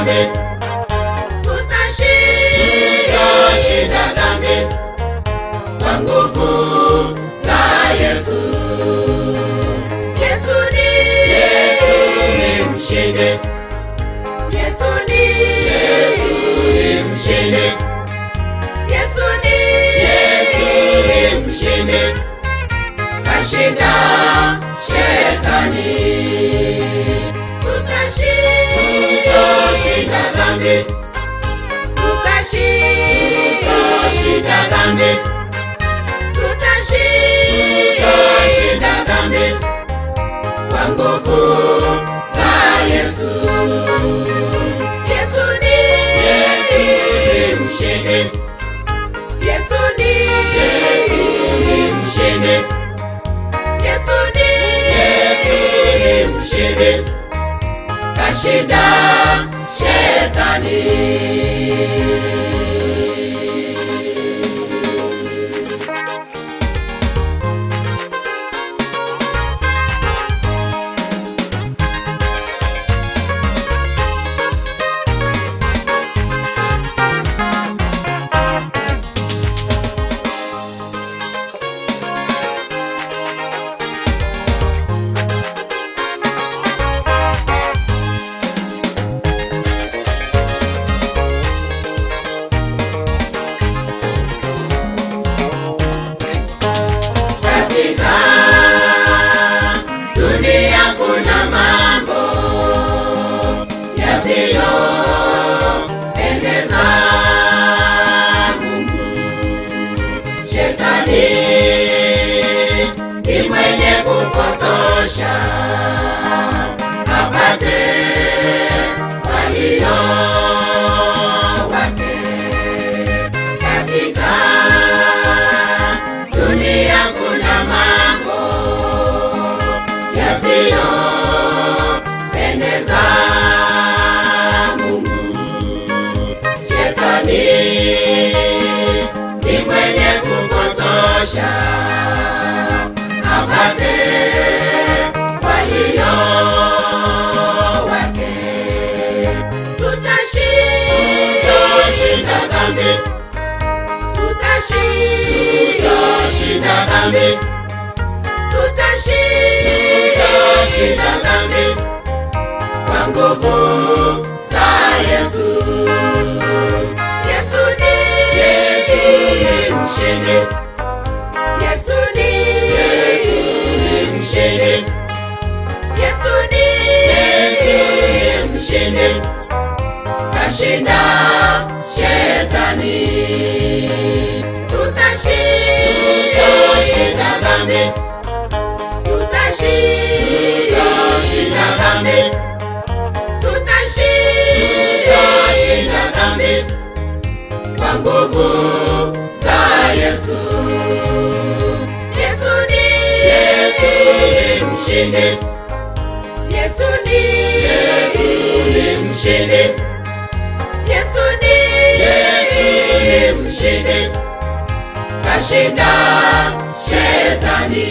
dhambi, tutashinda dhambi kwa nguvu za Yesu. Yesu ni mshindi, Yesu ni mshindi, Yesu ni mshindi, kashinda shetani. Tutashinda dhambi, tutashinda dhambi, tutashinda dhambi kwa nguvu za Yesu. Yesu ni mshindi, Yesu ni mshindi, Yesu ni mshindi, kashinda shetani. Ni mwenye kupotosha apate walio wake. Katika dunia kuna mambo yasiyopendeza Mungu. Shetani ni mwenye kupotosha apate walio wake. Tutashinda dhambi, tutashinda dhambi, tutashinda dhambi kwa nguvu za Yesu. Yesu ni mshindi, Yesu ni mshindi, Yesu ni mshindi, kashinda shetani. Tutashinda dhambi, tutashinda dhambi, tutashinda dhambi kwa nguvu za Yesu. Yesu ni mshindi, Yesu ni mshindi, Yesu ni mshindi, kashinda shetani.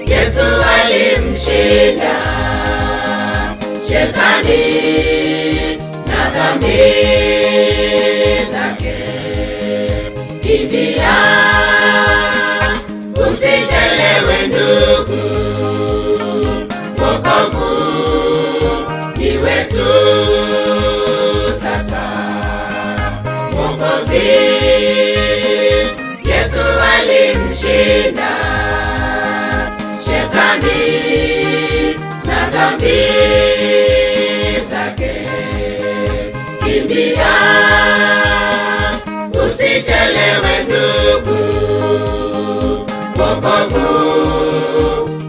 Yesu alimshinda shetani na dhambi zake. Kimbia, usichelewe ndugu, wokovu ni wetu sasa. Mwokozi Yesu alimshinda shetani na dhambi zake. Kimbia, usichelewe ndugu,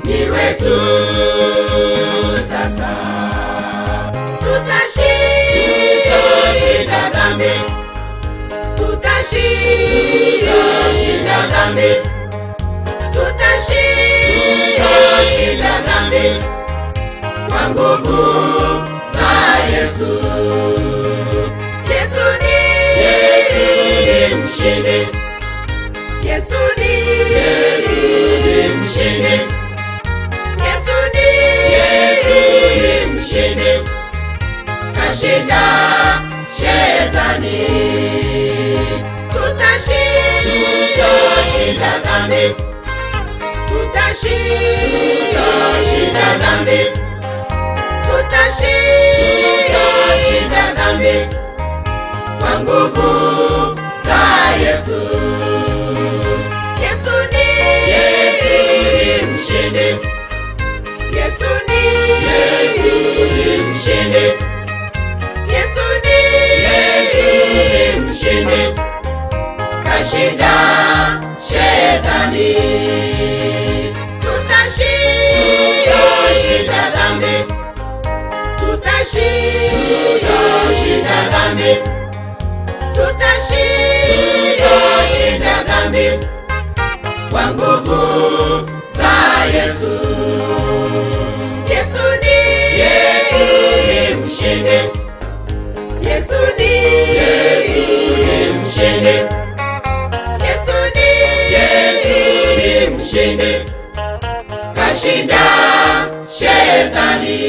ni wetu sasa. Tutashinda dhambi, tutashinda dhambi, tutashinda dhambi kwa nguvu za Yesu. Yesu ni mshindi, Yesu ni mshindi, Yesu ni mshindi, kashinda shetani. Tutashinda dhambi, tutashinda dhambi, tutashinda dhambi kwa nguvu za Yesu. Yesu ni mshindi, Yesu ni mshindi, Yesu ni mshindi, kashinda shetani. Tutashinda dhambi, tutashinda dhambi, tutashinda dhambi kwa nguvu za Yesu. Yesu ni mshindi, Yesu ni mshindi, Yesu ni mshindi, kashinda shetani.